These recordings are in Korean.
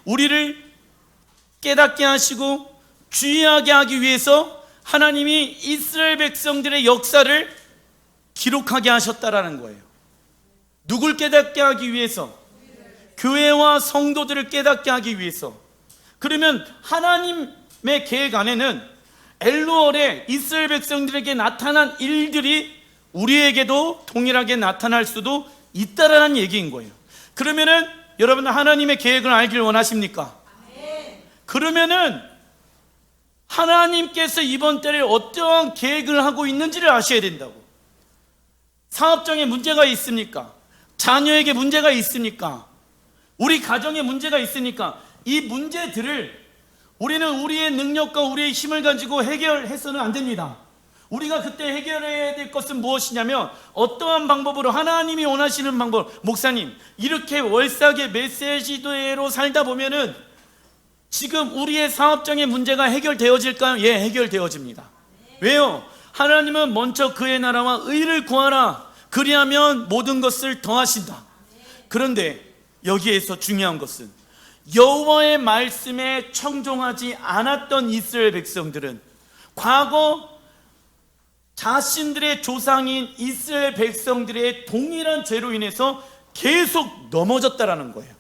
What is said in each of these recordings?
우리를 깨닫게 하시고 주의하게 하기 위해서 하나님이 이스라엘 백성들의 역사를 기록하게 하셨다라는 거예요. 누굴 깨닫게 하기 위해서? 교회와 성도들을 깨닫게 하기 위해서. 그러면 하나님의 계획 안에는 엘루얼에 이스라엘 백성들에게 나타난 일들이 우리에게도 동일하게 나타날 수도 있다라는 얘기인 거예요. 그러면은 여러분, 하나님의 계획을 알길 원하십니까? 그러면은 하나님께서 이번 달에 어떠한 계획을 하고 있는지를 아셔야 된다고. 사업장에 문제가 있습니까? 자녀에게 문제가 있습니까? 우리 가정에 문제가 있으니까 이 문제들을 우리는 우리의 능력과 우리의 힘을 가지고 해결해서는 안 됩니다. 우리가 그때 해결해야 될 것은 무엇이냐면, 어떠한 방법으로 하나님이 원하시는 방법. 목사님, 이렇게 월삭의 메시지대로 살다 보면은 지금 우리의 사업장의 문제가 해결되어질까요? 예, 해결되어집니다. 왜요? 하나님은 먼저 그의 나라와 의를 구하라, 그리하면 모든 것을 더하신다. 그런데 여기에서 중요한 것은 여호와의 말씀에 청종하지 않았던 이스라엘 백성들은 과거 자신들의 조상인 이스라엘 백성들의 동일한 죄로 인해서 계속 넘어졌다라는 거예요.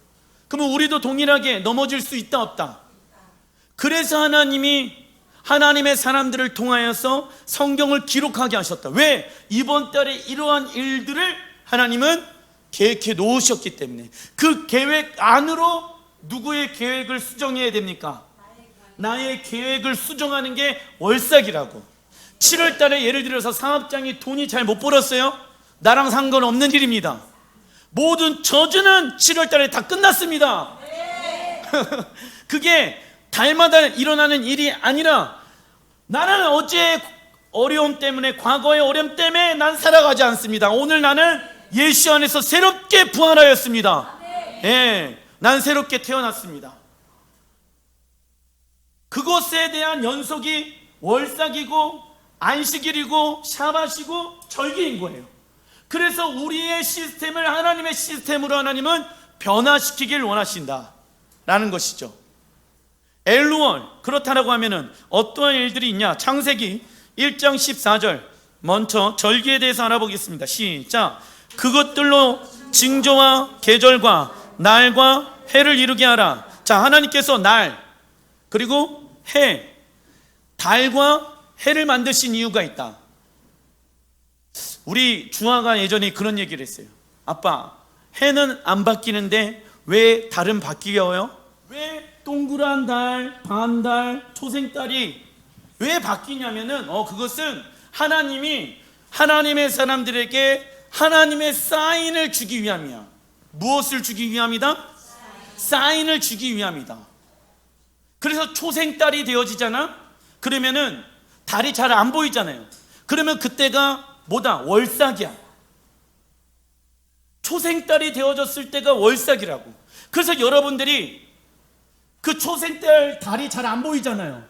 그러면 우리도 동일하게 넘어질 수 있다 없다? 그래서 하나님이 하나님의 사람들을 통하여서 성경을 기록하게 하셨다. 왜? 이번 달에 이러한 일들을 하나님은 계획해 놓으셨기 때문에. 그 계획 안으로 누구의 계획을 수정해야 됩니까? 나의 계획을 수정하는 게 월삭이라고. 7월 달에 예를 들어서 사업장이 돈이 잘 못 벌었어요? 나랑 상관없는 일입니다. 모든 저주는 7월 달에 다 끝났습니다. 그게 달마다 일어나는 일이 아니라, 나는 어제 어려움 때문에, 과거의 어려움 때문에 난 살아가지 않습니다. 오늘 나는 예수 안에서 새롭게 부활하였습니다. 예, 난 새롭게 태어났습니다. 그것에 대한 연속이 월삭이고 안식일이고 샤밧이고 절기인 거예요. 그래서 우리의 시스템을 하나님의 시스템으로 하나님은 변화시키길 원하신다라는 것이죠. 엘루얼, 그렇다라고 하면은 어떠한 일들이 있냐? 창세기 1장 14절, 먼저 절기에 대해서 알아보겠습니다. 시작. 그것들로 징조와 계절과 날과 해를 이루게 하라. 자, 하나님께서 날, 그리고 해, 달과 해를 만드신 이유가 있다. 우리 중아가 예전에 그런 얘기를 했어요. 아빠, 해는 안 바뀌는데 왜 달은 바뀌어요? 왜 동그란 달, 반달, 초생달이 왜 바뀌냐면은 그것은 하나님이 하나님의 사람들에게 하나님의 사인을 주기 위함이야. 무엇을 주기 위함이다? 사인을 주기 위함이다. 그래서 초생달이 되어지잖아? 그러면은 달이 잘 안 보이잖아요. 그러면 그때가 뭐다? 월삭이야. 초생달이 되어졌을 때가 월삭이라고. 그래서 여러분들이 그 초생달 달이 잘 안 보이잖아요.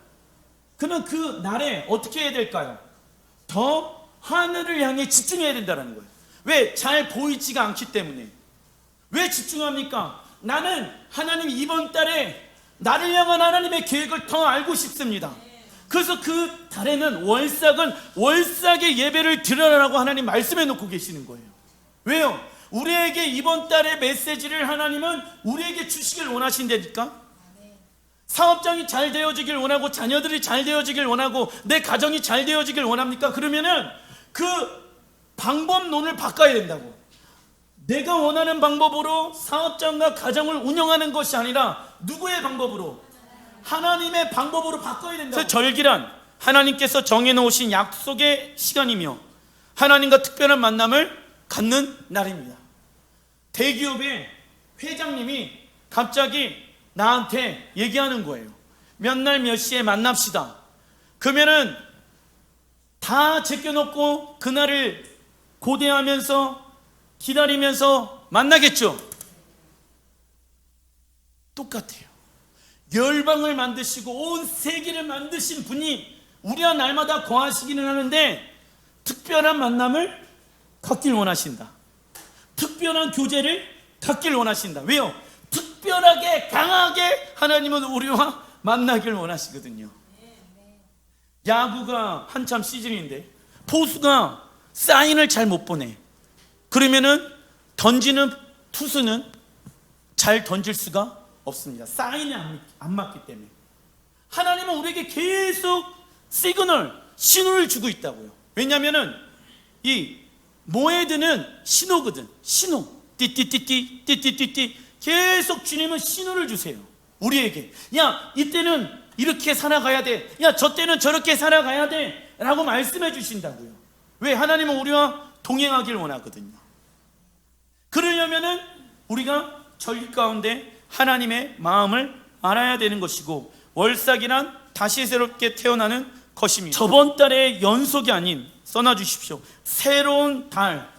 그러면 그 날에 어떻게 해야 될까요? 더 하늘을 향해 집중해야 된다는 거예요. 왜? 잘 보이지가 않기 때문에. 왜 집중합니까? 나는 하나님 이번 달에 나를 향한 하나님의 계획을 더 알고 싶습니다. 그래서 그 달에는 월삭은 월삭의 예배를 드려라라고 하나님 말씀해 놓고 계시는 거예요. 왜요? 우리에게 이번 달의 메시지를 하나님은 우리에게 주시길 원하신다니까. 사업장이 잘 되어지길 원하고, 자녀들이 잘 되어지길 원하고, 내 가정이 잘 되어지길 원합니까? 그러면은 그 방법론을 바꿔야 된다고. 내가 원하는 방법으로 사업장과 가정을 운영하는 것이 아니라 누구의 방법으로? 하나님의 방법으로 바꿔야 된다고. 그래서 절기란 하나님께서 정해놓으신 약속의 시간이며 하나님과 특별한 만남을 갖는 날입니다. 대기업의 회장님이 갑자기 나한테 얘기하는 거예요. 몇 날 몇 시에 만납시다. 그러면은 다 제껴놓고 그날을 고대하면서 기다리면서 만나겠죠. 똑같아요. 열방을 만드시고 온 세계를 만드신 분이 우리와 날마다 거하시기는 하는데, 특별한 만남을 갖길 원하신다. 특별한 교제를 갖길 원하신다. 왜요? 특별하게 강하게 하나님은 우리와 만나길 원하시거든요. 야구가 한참 시즌인데 포수가 사인을 잘 못 보내. 그러면은 던지는 투수는 잘 던질 수가 없습니다. 사인이 안 맞기 때문에. 하나님은 우리에게 계속 시그널, 신호를 주고 있다고요. 왜냐하면은 이 모에드는 신호거든. 신호. 띠띠띠띠 띠띠띠띠 계속 주님은 신호를 주세요. 우리에게. 야, 이때는 이렇게 살아가야 돼. 야, 저 때는 저렇게 살아가야 돼. 라고 말씀해 주신다고요. 왜? 하나님은 우리와 동행하길 원하거든요. 그러려면은 우리가 절기 가운데 하나님의 마음을 알아야 되는 것이고, 월삭이란 다시 새롭게 태어나는 것입니다. 저번 달의 연속이 아닌, 써놔주십시오, 새로운 달,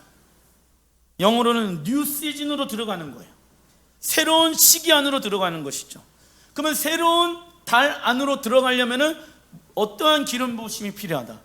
영어로는 뉴 시즌으로 들어가는 거예요. 새로운 시기 안으로 들어가는 것이죠. 그러면 새로운 달 안으로 들어가려면 어떠한 기름 부으심이 필요하다?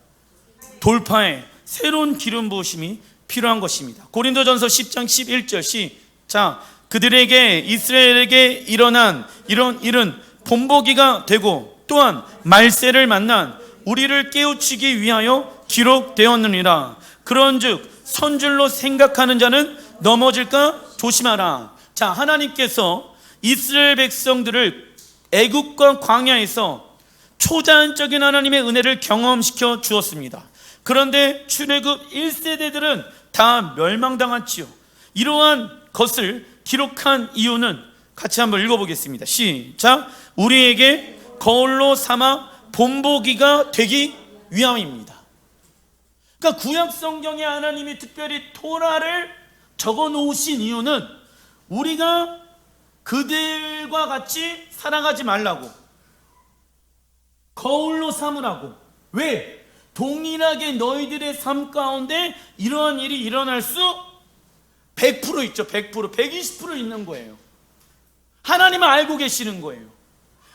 돌파에 새로운 기름 부으심이 필요한 것입니다. 고린도전서 10장 11절 시작. 그들에게, 이스라엘에게 일어난 이런 일은 본보기가 되고 또한 말세를 만난 우리를 깨우치기 위하여 기록되었느니라. 그런즉 선줄로 생각하는 자는 넘어질까 조심하라. 자, 하나님께서 이스라엘 백성들을 애국과 광야에서 초자연적인 하나님의 은혜를 경험시켜 주었습니다. 그런데 출애굽 1세대들은 다 멸망당했지요. 이러한 것을 기록한 이유는 같이 한번 읽어보겠습니다. 시작. 우리에게 거울로 삼아 본보기가 되기 위함입니다. 그러니까 구약 성경에 하나님이 특별히 토라를 적어 놓으신 이유는 우리가 그들과 같이 살아가지 말라고, 거울로 삼으라고. 왜? 동일하게 너희들의 삶 가운데 이러한 일이 일어날 수 100% 있죠. 100%, 120% 있는 거예요. 하나님을 알고 계시는 거예요.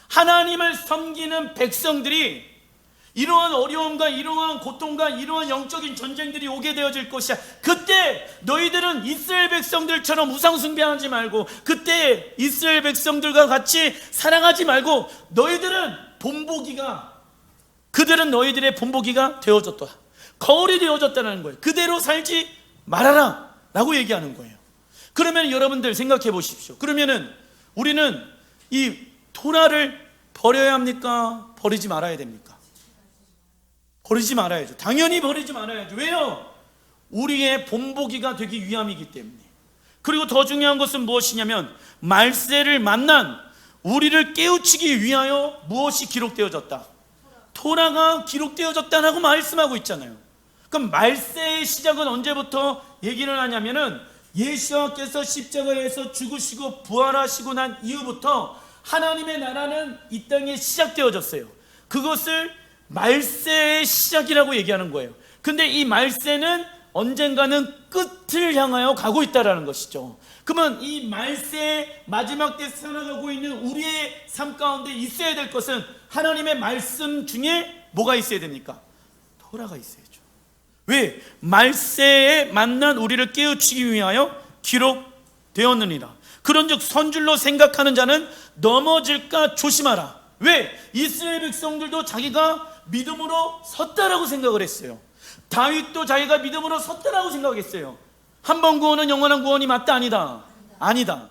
하나님을 섬기는 백성들이 이러한 어려움과 이러한 고통과 이러한 영적인 전쟁들이 오게 되어질 것이야. 그때 너희들은 이스라엘 백성들처럼 우상 숭배하지 말고, 그때 이스라엘 백성들과 같이 살아가지 말고, 너희들은 본보기가, 그들은 너희들의 본보기가 되어졌다. 거울이 되어졌다는 거예요. 그대로 살지 말아라 라고 얘기하는 거예요. 그러면 여러분들 생각해 보십시오. 그러면은 우리는 이 토라를 버려야 합니까? 버리지 말아야 됩니까? 버리지 말아야죠. 당연히 버리지 말아야죠. 왜요? 우리의 본보기가 되기 위함이기 때문에. 그리고 더 중요한 것은 무엇이냐면, 말세를 만난 우리를 깨우치기 위하여 무엇이 기록되어졌다? 토라가 기록되어졌다라고 말씀하고 있잖아요. 그럼 말세의 시작은 언제부터 얘기를 하냐면은, 예수와께서 십자가에서 죽으시고 부활하시고 난 이후부터 하나님의 나라는 이 땅에 시작되어졌어요. 그것을 말세의 시작이라고 얘기하는 거예요. 근데 이 말세는 언젠가는 끝을 향하여 가고 있다는 것이죠. 그러면 이 말세의 마지막 때 살아가고 있는 우리의 삶 가운데 있어야 될 것은 하나님의 말씀 중에 뭐가 있어야 됩니까? 토라가 있어야죠. 왜? 말세에 만난 우리를 깨우치기 위하여 기록되었느니라. 그런즉 선줄로 생각하는 자는 넘어질까 조심하라. 왜? 이스라엘 백성들도 자기가 믿음으로 섰다라고 생각을 했어요. 다윗도 자기가 믿음으로 섰다라고 생각했어요. 한 번 구원은 영원한 구원이 맞다? 아니다? 아니다.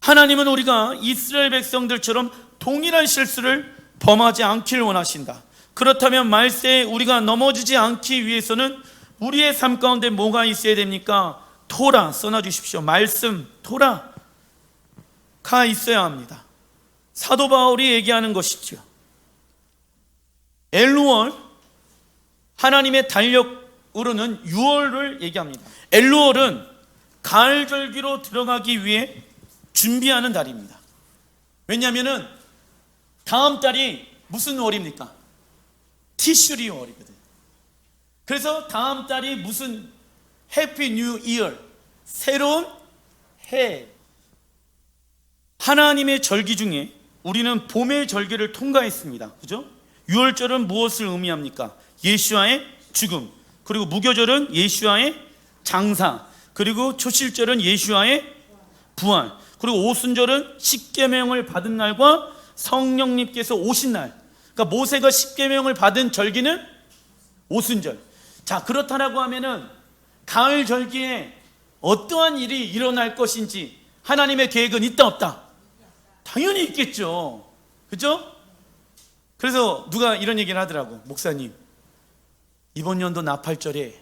하나님은 우리가 이스라엘 백성들처럼 동일한 실수를 범하지 않기를 원하신다. 그렇다면 말세에 우리가 넘어지지 않기 위해서는 우리의 삶 가운데 뭐가 있어야 됩니까? 토라 써놔주십시오. 말씀, 토라가 있어야 합니다. 사도 바울이 얘기하는 것이죠. 엘루월, 하나님의 달력으로는 6월을 얘기합니다. 엘루월은 가을 절기로 들어가기 위해 준비하는 달입니다. 왜냐하면 다음 달이 무슨 월입니까? 티슈리 월이거든요. 그래서 다음 달이 무슨 해피 뉴 이어, 새로운 해. 하나님의 절기 중에 우리는 봄의 절기를 통과했습니다. 그죠? 6월절은 무엇을 의미합니까? 예수와의 죽음, 그리고 무교절은 예수와의 장사, 그리고 초실절은 예수와의 부활. 그리고 오순절은 십계명을 받은 날과 성령님께서 오신 날. 그러니까 모세가 십계명을 받은 절기는 오순절. 자, 그렇다라고 하면은 가을 절기에 어떠한 일이 일어날 것인지 하나님의 계획은 있다 없다? 당연히 있겠죠. 그죠? 그래서 누가 이런 얘기를 하더라고. 목사님, 이번 연도 나팔절에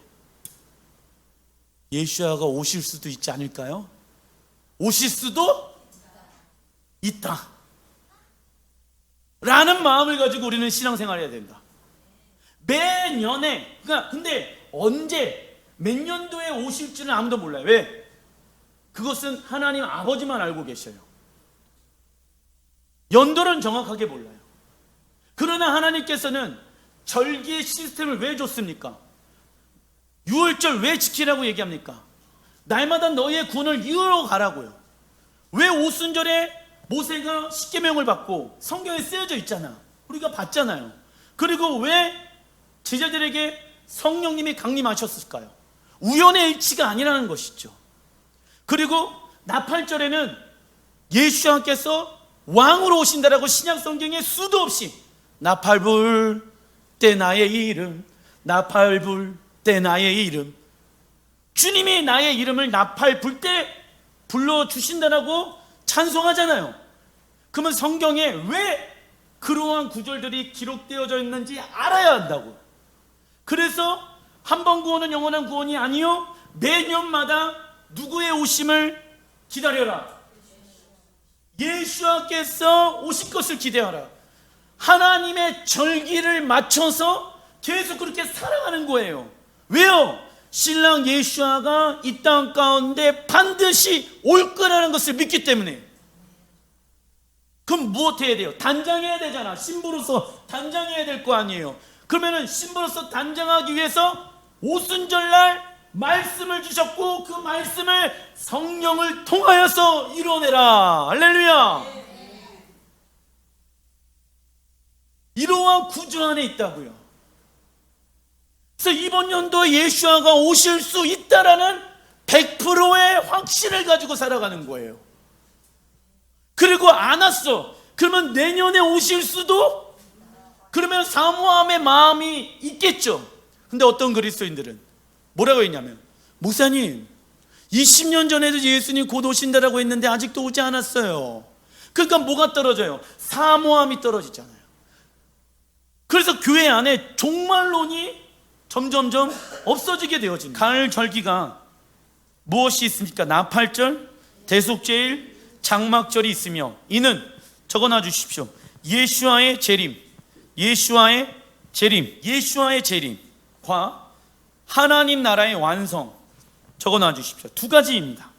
예수야가 오실 수도 있지 않을까요? 오실 수도 있다 라는 마음을 가지고 우리는 신앙생활 해야 된다. 매년에. 그러니까 근데 언제 몇 년도에 오실지는 아무도 몰라요. 왜? 그것은 하나님 아버지만 알고 계셔요. 연도는 정확하게 몰라요. 그러나 하나님께서는 절기의 시스템을 왜 줬습니까? 6월절 왜 지키라고 얘기합니까? 날마다 너희의 군을 이으러 가라고요. 왜 오순절에 모세가 십계명을 받고 성경에 쓰여져 있잖아. 우리가 봤잖아요. 그리고 왜 제자들에게 성령님이 강림하셨을까요? 우연의 일치가 아니라는 것이죠. 그리고 나팔절에는 예수님께서 왕으로 오신다라고 신약 성경에 수도 없이 나팔 불 때 나의 이름, 나팔 불 때 나의 이름, 주님이 나의 이름을 나팔 불 때 불러주신다라고 찬송하잖아요. 그러면 성경에 왜 그러한 구절들이 기록되어져 있는지 알아야 한다고. 그래서 한 번 구원은 영원한 구원이 아니요, 매년마다 누구의 오심을 기다려라? 예수께서 오실 것을 기대하라. 하나님의 절기를 맞춰서 계속 그렇게 살아가는 거예요. 왜요? 신랑 예수아가 이 땅 가운데 반드시 올 거라는 것을 믿기 때문에. 그럼 무엇 해야 돼요? 단장해야 되잖아. 신부로서 단장해야 될 거 아니에요. 그러면은 신부로서 단장하기 위해서 오순절날 말씀을 주셨고 그 말씀을 성령을 통하여서 이뤄내라. 할렐루야. 이러한 구조 안에 있다고요. 그래서 이번 연도에 예수아가 오실 수 있다라는 100%의 확신을 가지고 살아가는 거예요. 그리고 안 왔어. 그러면 내년에 오실 수도? 그러면 사모함의 마음이 있겠죠. 근데 어떤 그리스도인들은 뭐라고 했냐면, 목사님 20년 전에도 예수님 곧 오신다라고 했는데 아직도 오지 않았어요. 그러니까 뭐가 떨어져요? 사모함이 떨어지잖아요. 그래서 교회 안에 종말론이 점점점 없어지게 되어집니다. 가을 절기가 무엇이 있습니까? 나팔절, 대속죄일, 장막절이 있으며 이는 적어놔 주십시오. 예수와의 재림, 예수와의 재림, 예수와의 재림과 하나님 나라의 완성 적어놔 주십시오. 두 가지입니다.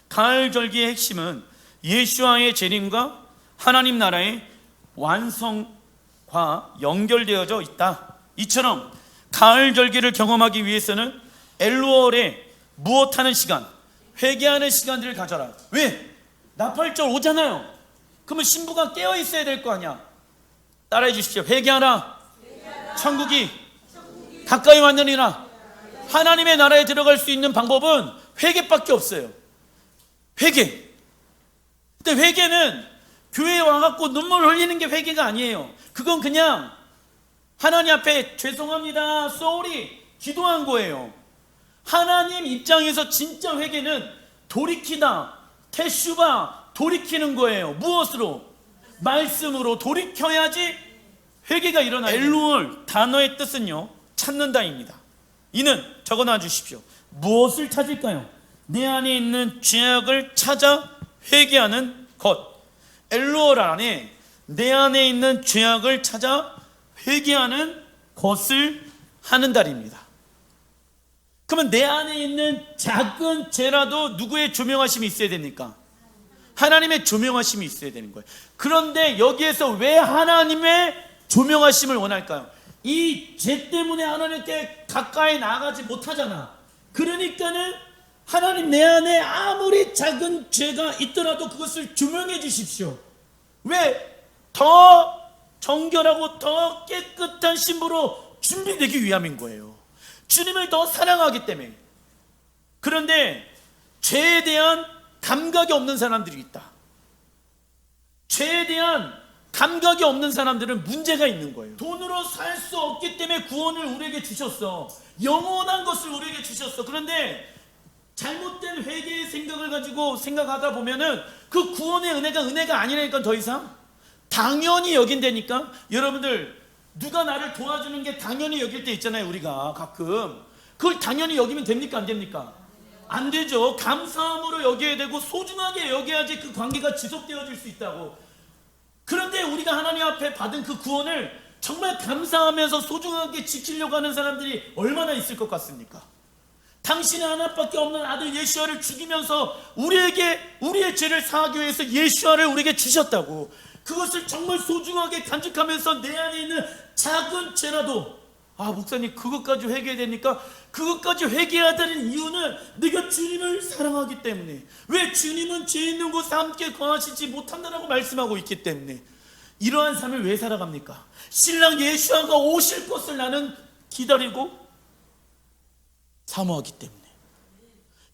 가을 절기의 핵심은 예수와의 재림과 하나님 나라의 완성과 연결되어져 있다. 이처럼 가을 절기를 경험하기 위해서는 엘루월에 무엇하는 시간, 회개하는 시간들을 가져라. 왜? 나팔절 오잖아요. 그러면 신부가 깨어 있어야 될 거 아니야. 따라해 주십시오. 회개하라. 천국이 가까이 왔느니라. 하나님의 나라에 들어갈 수 있는 방법은 회개밖에 없어요. 회개. 근데 회개는 교회에 와갖고 눈물 흘리는 게 회개가 아니에요. 그건 그냥 하나님 앞에 죄송합니다, sorry 기도한 거예요. 하나님 입장에서 진짜 회개는 돌이키다, 테슈바, 돌이키는 거예요. 무엇으로? 말씀으로 돌이켜야지 회개가 일어나요. 엘루얼 단어의 뜻은요, 찾는다입니다. 이는 적어놔 주십시오. 무엇을 찾을까요? 내 안에 있는 죄악을 찾아 회개하는 것. 엘루얼 안에 내 안에 있는 죄악을 찾아 회개하는 것을 하는 달입니다. 그러면 내 안에 있는 작은 죄라도 누구의 조명하심이 있어야 됩니까? 하나님의 조명하심이 있어야 되는 거예요. 그런데 여기에서 왜 하나님의 조명하심을 원할까요? 이 죄 때문에 하나님께 가까이 나가지 못하잖아. 그러니까는 하나님 내 안에 아무리 작은 죄가 있더라도 그것을 조명해 주십시오. 왜? 더 정결하고 더 깨끗한 신부로 준비되기 위함인 거예요. 주님을 더 사랑하기 때문에. 그런데 죄에 대한 감각이 없는 사람들이 있다. 죄에 대한 감각이 없는 사람들은 문제가 있는 거예요. 돈으로 살 수 없기 때문에 구원을 우리에게 주셨어. 영원한 것을 우리에게 주셨어. 그런데 잘못된 회개의 생각을 가지고 생각하다 보면은 그 구원의 은혜가 아니라니까. 더 이상 당연히 여긴다니까. 여러분들, 누가 나를 도와주는 게 당연히 여길 때 있잖아요. 우리가 가끔 그걸 당연히 여기면 됩니까? 안 됩니까? 안 되죠. 감사함으로 여겨야 되고 소중하게 여겨야지 그 관계가 지속되어질 수 있다고. 그런데 우리가 하나님 앞에 받은 그 구원을 정말 감사하면서 소중하게 지키려고 하는 사람들이 얼마나 있을 것 같습니까? 당신의 하나밖에 없는 아들 예수아를 죽이면서 우리에게 우리의 죄를 사하기 위해서 예수아를 우리에게 주셨다고. 그것을 정말 소중하게 간직하면서 내 안에 있는 작은 죄라도, 목사님 그것까지 회개해야 됩니까? 그것까지 회개해야 되는 이유는 내가 주님을 사랑하기 때문에. 왜? 주님은 죄 있는 곳에 함께 거하시지 못한다라고 말씀하고 있기 때문에. 이러한 삶을 왜 살아갑니까? 신랑 예수아가 오실 것을 나는 기다리고 사모하기 때문에.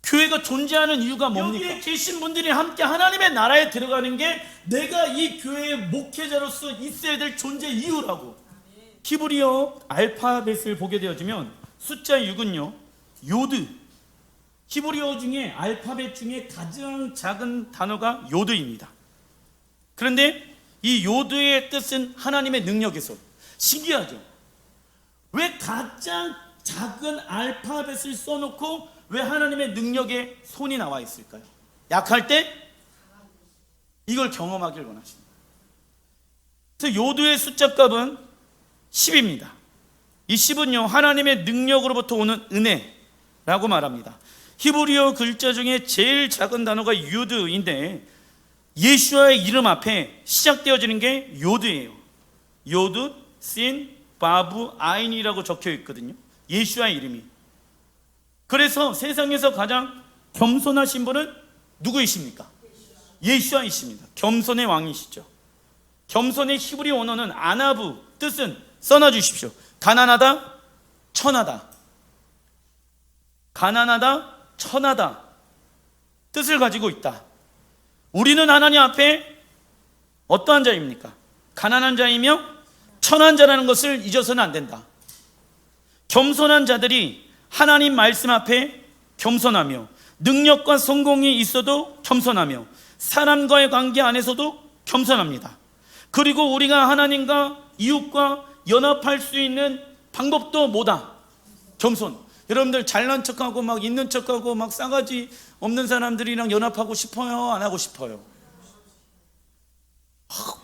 교회가 존재하는 이유가 뭡니까? 여기에 계신 분들이 함께 하나님의 나라에 들어가는 게 내가 이 교회의 목회자로서 있어야 될 존재 이유라고. 히브리어 알파벳을 보게 되어지면 숫자 6은요, 요드. 히브리어 중에 알파벳 중에 가장 작은 단어가 요드입니다. 그런데 이 요드의 뜻은 하나님의 능력에서. 신기하죠? 왜 가장 작은 알파벳을 써놓고 왜 하나님의 능력에 손이 나와 있을까요? 약할 때 이걸 경험하길 원하십니다. 그래서 요드의 숫자 값은 10입니다. 이 10은요, 하나님의 능력으로부터 오는 은혜라고 말합니다. 히브리어 글자 중에 제일 작은 단어가 요드인데 예수아의 이름 앞에 시작되어지는 게 요드예요. 요드, 신, 바브, 아인이라고 적혀 있거든요. 예수아의 이름이. 그래서 세상에서 가장 겸손하신 분은 누구이십니까? 예수아이십니다. 겸손의 왕이시죠. 겸손의 히브리 원어는 아나부, 뜻은 써놔주십시오. 가난하다, 천하다. 가난하다, 천하다 뜻을 가지고 있다. 우리는 하나님 앞에 어떠한 자입니까? 가난한 자이며 천한 자라는 것을 잊어서는 안 된다. 겸손한 자들이 하나님 말씀 앞에 겸손하며, 능력과 성공이 있어도 겸손하며, 사람과의 관계 안에서도 겸손합니다. 그리고 우리가 하나님과 이웃과 연합할 수 있는 방법도 뭐다? 겸손. 여러분들 잘난 척하고 막 있는 척하고 막 싸가지 없는 사람들이랑 연합하고 싶어요? 안 하고 싶어요?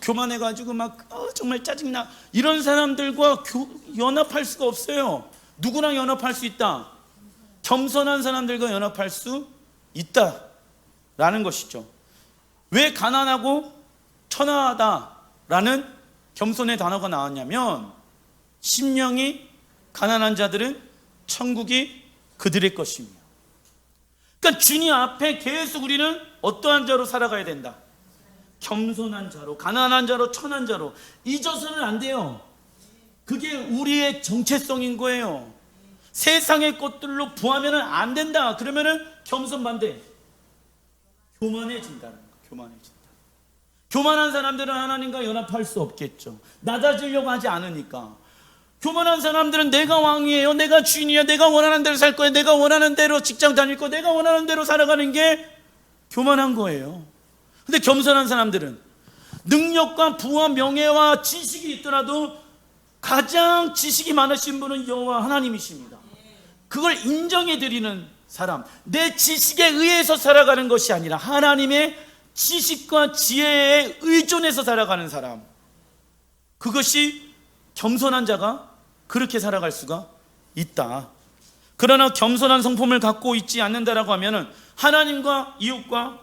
교만해가지고 막 정말 짜증나, 이런 사람들과 연합할 수가 없어요. 누구랑 연합할 수 있다? 겸손한 사람들과 연합할 수 있다라는 것이죠. 왜 가난하고 천하다라는 겸손의 단어가 나왔냐면, 심령이 가난한 자들은 천국이 그들의 것입니다. 그러니까 주님 앞에 계속 우리는 어떠한 자로 살아가야 된다? 겸손한 자로, 가난한 자로, 천한 자로. 잊어서는 안 돼요. 그게 우리의 정체성인 거예요. 세상의 것들로 부하면 안 된다. 그러면은 겸손 반대, 교만해진다는 거. 교만해진다. 교만한 사람들은 하나님과 연합할 수 없겠죠. 낮아지려고 하지 않으니까. 교만한 사람들은 내가 왕이에요, 내가 주인이야, 내가 원하는 대로 살 거야, 내가 원하는 대로 직장 다닐 거야, 내가 원하는 대로 살아가는 게 교만한 거예요. 근데 겸손한 사람들은 능력과 부와 명예와 지식이 있더라도 가장 지식이 많으신 분은 여호와 하나님이십니다. 그걸 인정해 드리는 사람, 내 지식에 의해서 살아가는 것이 아니라 하나님의 지식과 지혜에 의존해서 살아가는 사람, 그것이 겸손한 자가 그렇게 살아갈 수가 있다. 그러나 겸손한 성품을 갖고 있지 않는다라고 하면은 하나님과 이웃과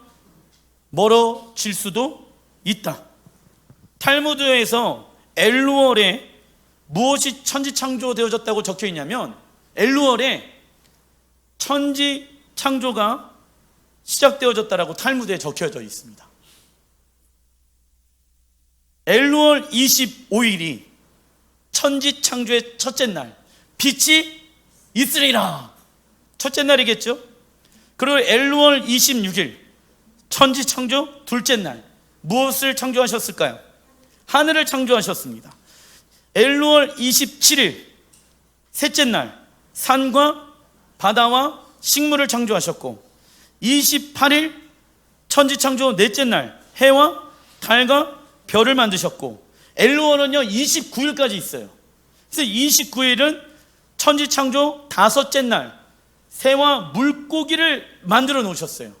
멀어질 수도 있다. 탈무드에서 엘루얼에 무엇이 천지창조되어졌다고 적혀 있냐면, 엘루얼에 천지창조가 시작되어졌다라고 탈무드에 적혀져 있습니다. 엘루얼 25일이 천지창조의 첫째 날, 빛이 있으리라, 첫째 날이겠죠. 그리고 엘루얼 26일 천지창조 둘째 날, 무엇을 창조하셨을까요? 하늘을 창조하셨습니다. 엘루월 27일 셋째 날 산과 바다와 식물을 창조하셨고, 28일 천지 창조 넷째 날 해와 달과 별을 만드셨고, 엘루월은요 29일까지 있어요. 그래서 29일은 천지 창조 다섯째 날 새와 물고기를 만들어 놓으셨어요.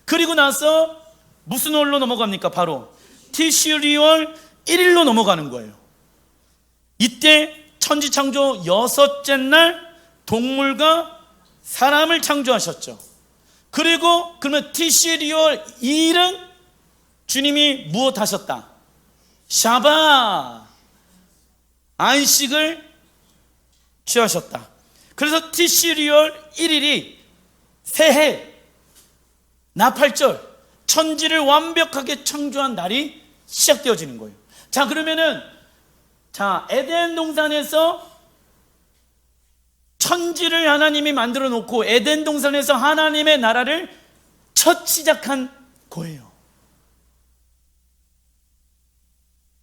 그리고 나서 무슨 월로 넘어갑니까? 바로 티슈리월 1일로 넘어가는 거예요. 이때 천지 창조 여섯째 날 동물과 사람을 창조하셨죠. 그리고 그러면 티슈리월 2일은 주님이 무엇 하셨다? 샤바, 안식을 취하셨다. 그래서 티슈리월 1일이 새해, 나팔절, 천지를 완벽하게 창조한 날이 시작되어지는 거예요. 자, 그러면은 에덴 동산에서 천지를 하나님이 만들어 놓고 에덴 동산에서 하나님의 나라를 첫 시작한 거예요.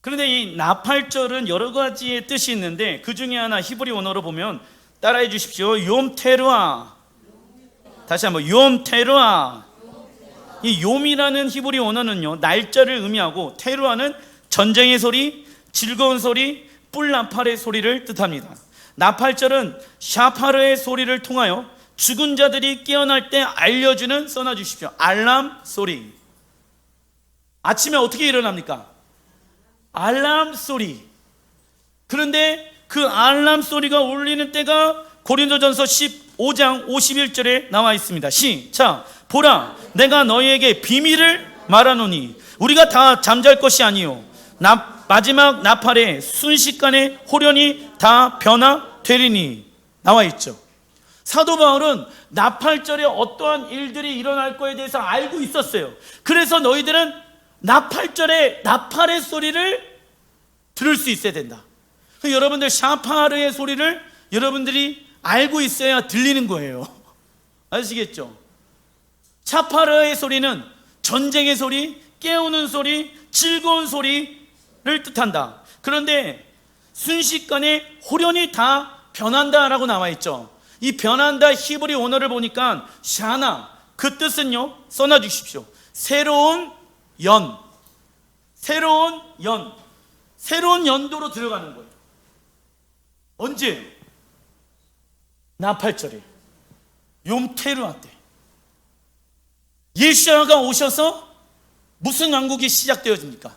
그런데 이 나팔절은 여러 가지의 뜻이 있는데 그 중에 하나 히브리 원어로 보면 따라해 주십시오. 욤 테루아. 다시 한번 욤 테루아. 이 욤이라는 히브리 원어는요 날짜를 의미하고, 테루아는 전쟁의 소리, 즐거운 소리, 뿔 나팔의 소리를 뜻합니다. 나팔절은 샤파르의 소리를 통하여 죽은 자들이 깨어날 때 알려주는, 써놔주십시오, 알람 소리. 아침에 어떻게 일어납니까? 알람 소리. 그런데 그 알람 소리가 울리는 때가 고린도전서 15장 51절에 나와 있습니다. 시작. 보라, 내가 너희에게 비밀을 말하노니 우리가 다 잠잘 것이 아니요 마지막 나팔에 순식간에 호련히 다 변화되리니 나와 있죠. 사도 바울은 나팔절에 어떠한 일들이 일어날 거에 대해서 알고 있었어요. 그래서 너희들은 나팔절에 나팔의 소리를 들을 수 있어야 된다. 여러분들 샤파르의 소리를 여러분들이 알고 있어야 들리는 거예요. 아시겠죠? 샤파르의 소리는 전쟁의 소리, 깨우는 소리, 즐거운 소리를 뜻한다. 그런데 순식간에 호련히 다 변한다라고 나와 있죠. 이 변한다 히브리 원어를 보니까 샤나, 그 뜻은요 써놔 주십시오. 새로운 연, 새로운 연도로 들어가는 거예요. 언제? 나팔절에, 욤테루아 때 예수야가 오셔서 무슨 왕국이 시작되어집니까?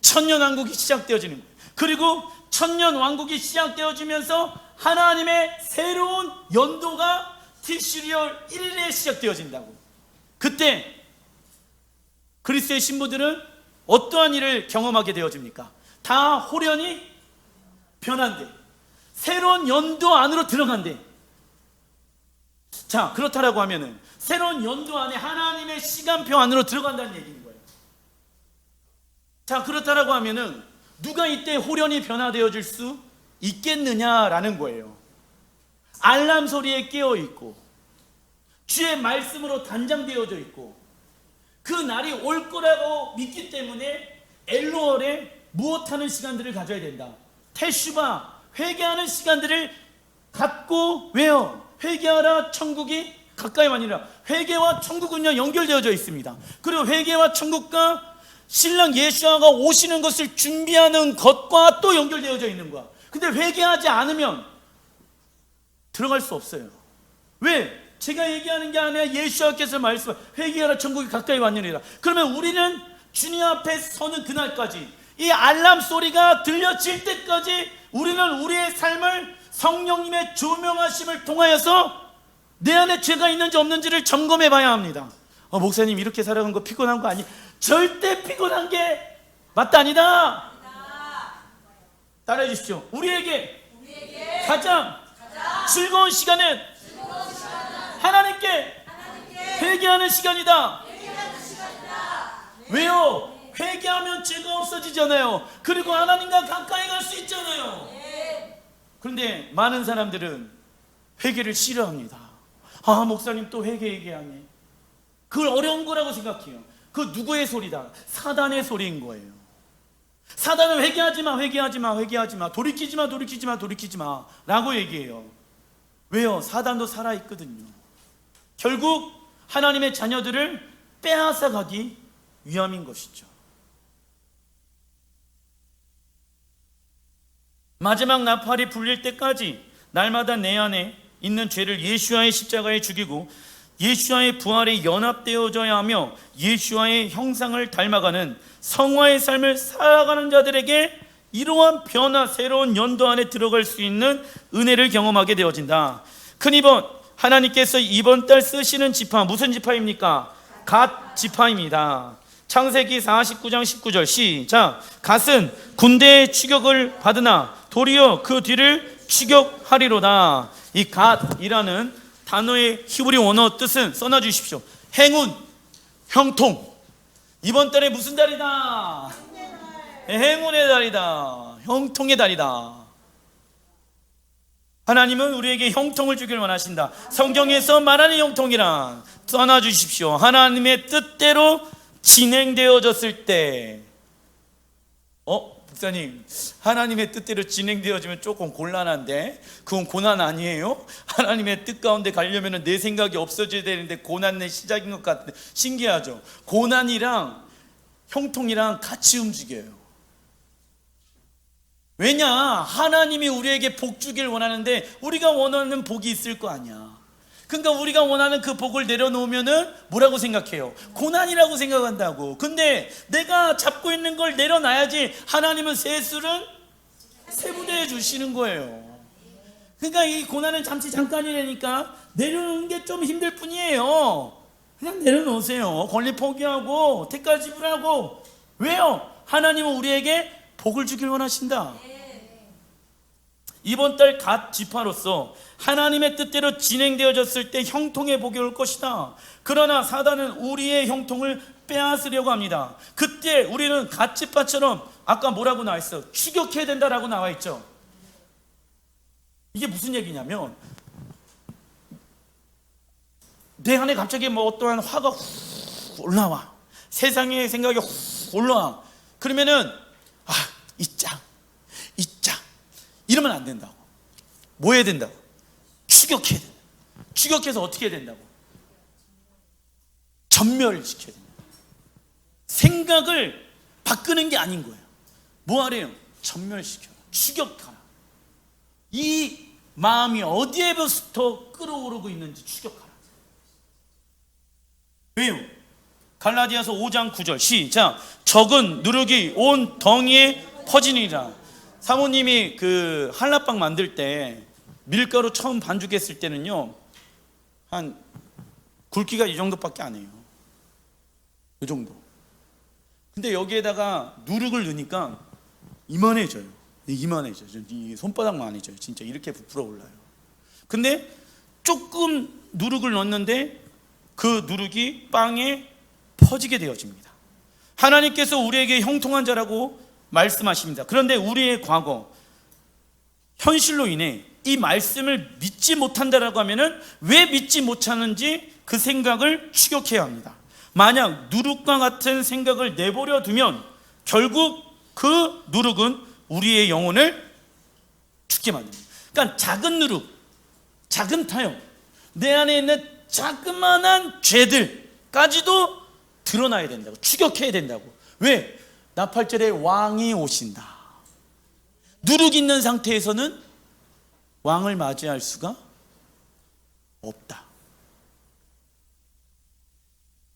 천년 왕국이 시작되어지는 거예요. 그리고 천년 왕국이 시작되어지면서 하나님의 새로운 연도가 티슈리월 1일에 시작되어진다고. 그때 그리스도의 신부들은 어떠한 일을 경험하게 되어집니까? 다 호련히 변한대. 새로운 연도 안으로 들어간대. 자, 그렇다라고 하면은 새로운 연도 안에 하나님의 시간표 안으로 들어간다는 얘기인 거예요. 자, 그렇다라고 하면은 누가 이때 호련히 변화되어질 수 있겠느냐라는 거예요. 알람 소리에 깨어 있고 주의 말씀으로 단장되어져 있고 그 날이 올 거라고 믿기 때문에 엘루월에 무엇하는 시간들을 가져야 된다. 테슈바, 회개하는 시간들을 갖고 왜요? 회개하라, 천국이 가까이 왔느니라. 회개와 천국은요 연결되어져 있습니다. 그리고 회개와 천국과 신랑 예수아가 오시는 것을 준비하는 것과 또 연결되어져 있는 거야. 근데 회개하지 않으면 들어갈 수 없어요. 왜? 제가 얘기하는 게 아니라 예수아께서 말씀, 회개하라, 천국이 가까이 왔느니라. 그러면 우리는 주님 앞에 서는 그날까지, 이 알람 소리가 들려질 때까지 우리는 우리의 삶을 성령님의 조명하심을 통하여서 내 안에 죄가 있는지 없는지를 점검해 봐야 합니다. 목사님 이렇게 살아간 거 피곤한 거 아니? 절대 피곤한 게 맞다 아니다. 따라해 주십시오. 우리에게 가장 즐거운 시간은 하나님께 회개하는 시간이다. 왜요? 회개하면 죄가 없어지잖아요. 그리고 하나님과 가까이 갈 수 있잖아요. 그런데 많은 사람들은 회개를 싫어합니다. 목사님 또 회개 얘기하네. 그걸 어려운 거라고 생각해요. 그 누구의 소리다? 사단의 소리인 거예요. 사단은 회개하지마, 회개하지마, 회개하지마, 돌이키지마, 돌이키지마, 돌이키지마 라고 얘기해요. 왜요? 사단도 살아있거든요. 결국 하나님의 자녀들을 빼앗아 가기 위함인 것이죠. 마지막 나팔이 불릴 때까지 날마다 내 안에 있는 죄를 예수와의 십자가에 죽이고 예수와의 부활에 연합되어져야 하며 예수와의 형상을 닮아가는 성화의 삶을 살아가는 자들에게 이러한 변화, 새로운 연도 안에 들어갈 수 있는 은혜를 경험하게 되어진다. 큰 이번 하나님께서 이번 달 쓰시는 지파, 무슨 지파입니까? 갓 지파입니다. 창세기 49장 19절 시작. 갓은 군대의 추격을 받으나 도리어 그 뒤를 추격하리로다. 이 갓이라는 단어의 히브리 원어 뜻은 써놔 주십시오. 행운, 형통. 이번 달에 무슨 달이다? 행운의 달이다. 형통의 달이다. 하나님은 우리에게 형통을 주길 원하신다. 성경에서 말하는 형통이란 써놔 주십시오. 하나님의 뜻대로 진행되어졌을 때. 목사님, 하나님의 뜻대로 진행되어지면 조금 곤란한데, 그건 고난 아니에요? 하나님의 뜻 가운데 가려면 내 생각이 없어져야 되는데 고난의 시작인 것 같은데 신기하죠? 고난이랑 형통이랑 같이 움직여요. 왜냐? 하나님이 우리에게 복 주길 원하는데 우리가 원하는 복이 있을 거 아니야. 그러니까 우리가 원하는 그 복을 내려놓으면은 뭐라고 생각해요? 고난이라고 생각한다고. 근데 내가 잡고 있는 걸 내려놔야지 하나님은 세술은 세부대해 주시는 거예요. 그러니까 이 고난은 잠시 잠깐이라니까 내려놓는 게 좀 힘들 뿐이에요. 그냥 내려놓으세요. 권리 포기하고 택가 지불하고. 왜요? 하나님은 우리에게 복을 주길 원하신다. 이번 달 갓 지파로서 하나님의 뜻대로 진행되어졌을 때 형통의 복이 올 것이다. 그러나 사단은 우리의 형통을 빼앗으려고 합니다. 그때 우리는 갓 지파처럼 아까 뭐라고 나와 있어? 추격해야 된다라고 나와 있죠. 이게 무슨 얘기냐면 내 안에 갑자기 뭐 어떠한 화가 훅 올라와. 세상의 생각이 훅 올라와. 그러면은 이짱 이러면 안 된다고. 뭐 해야 된다고? 추격해야 된다. 추격해서 어떻게 해야 된다고? 전멸을 시켜야 된다. 생각을 바꾸는 게 아닌 거예요. 뭐 하래요? 전멸시켜라. 추격하라. 이 마음이 어디에부터 끌어오르고 있는지 추격하라. 왜요? 갈라디아서 5장 9절 시작. 적은 누룩이 온 덩이에 퍼지니라. 사모님이 그 한라빵 만들 때 밀가루 처음 반죽했을 때는요, 한 굵기가 이 정도밖에 안 해요. 이 정도. 근데 여기에다가 누룩을 넣으니까 이만해져요. 이만해져요. 이 손바닥만해져요. 진짜 이렇게 부풀어 올라요. 근데 조금 누룩을 넣었는데 그 누룩이 빵에 퍼지게 되어집니다. 하나님께서 우리에게 형통한 자라고 말씀하십니다. 그런데 우리의 과거, 현실로 인해 이 말씀을 믿지 못한다라고 하면은 왜 믿지 못하는지 그 생각을 추격해야 합니다. 만약 누룩과 같은 생각을 내버려 두면 결국 그 누룩은 우리의 영혼을 죽게 만듭니다. 그러니까 작은 누룩, 작은 타협, 내 안에 있는 자그마한 죄들까지도 드러나야 된다고, 추격해야 된다고. 왜? 나팔절에 왕이 오신다. 누룩 있는 상태에서는 왕을 맞이할 수가 없다.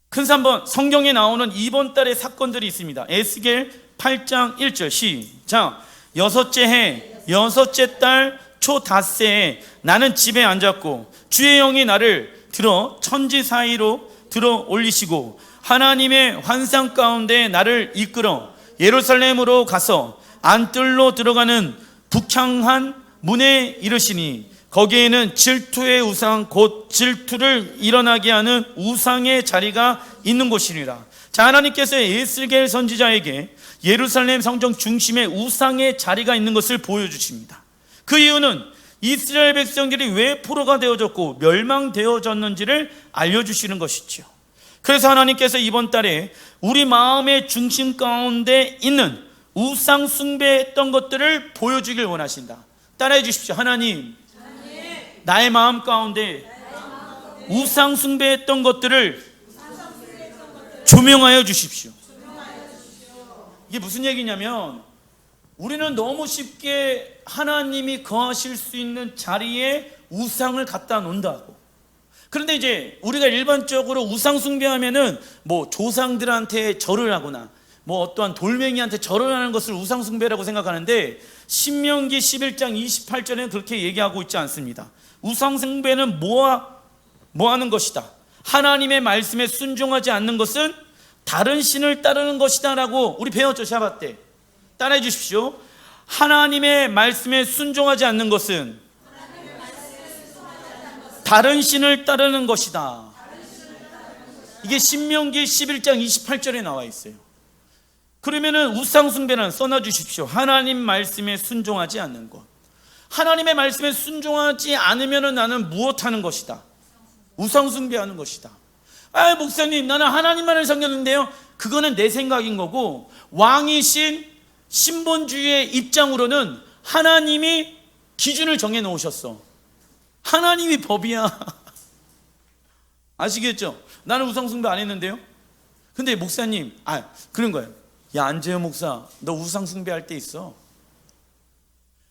큰 3번, 성경에 나오는 이번 달의 사건들이 있습니다. 에스겔 8장 1절 시작. 여섯째 해 여섯째 달 초 닷새에 나는 집에 앉았고 주의 영이 나를 들어 천지 사이로 들어 올리시고 하나님의 환상 가운데 나를 이끌어 예루살렘으로 가서 안뜰로 들어가는 북향한 문에 이르시니 거기에는 질투의 우상 곧 질투를 일어나게 하는 우상의 자리가 있는 곳이니라. 자, 하나님께서 에스겔 선지자에게 예루살렘 성전 중심에 우상의 자리가 있는 것을 보여주십니다. 그 이유는 이스라엘 백성들이 왜 포로가 되어졌고 멸망되어졌는지를 알려주시는 것이죠. 그래서 하나님께서 이번 달에 우리 마음의 중심 가운데 있는 우상 숭배했던 것들을 보여주길 원하신다. 따라해 주십시오. 하나님, 나의 마음 가운데 우상 숭배했던 것들을 조명하여 주십시오. 이게 무슨 얘기냐면, 우리는 너무 쉽게 하나님이 거하실 수 있는 자리에 우상을 갖다 놓는다고. 그런데 이제 우리가 일반적으로 우상 숭배하면은 뭐 조상들한테 절을 하거나 뭐 어떠한 돌멩이한테 절을 하는 것을 우상 숭배라고 생각하는데, 신명기 11장 28절에는 그렇게 얘기하고 있지 않습니다. 우상 숭배는 뭐 하는 것이다, 하나님의 말씀에 순종하지 않는 것은 다른 신을 따르는 것이다 라고 우리 배웠죠. 샤bat 때. 따라해 주십시오. 하나님의 말씀에 순종하지 않는 것은 다른 신을 따르는 것이다. 이게 신명기 11장 28절에 나와 있어요. 그러면은 우상 숭배는 써놔 주십시오. 하나님 말씀에 순종하지 않는 것. 하나님의 말씀에 순종하지 않으면은 나는 무엇하는 것이다? 우상 숭배하는 것이다. 아, 목사님, 나는 하나님만을 섬겼는데요. 그거는 내 생각인 거고, 왕이신 신본주의의 입장으로는 하나님이 기준을 정해 놓으셨어. 하나님이 법이야. 아시겠죠? 나는 우상 숭배 안 했는데요. 근데 목사님, 그런 거예요. 야, 안재현 목사, 너 우상 숭배할 때 있어.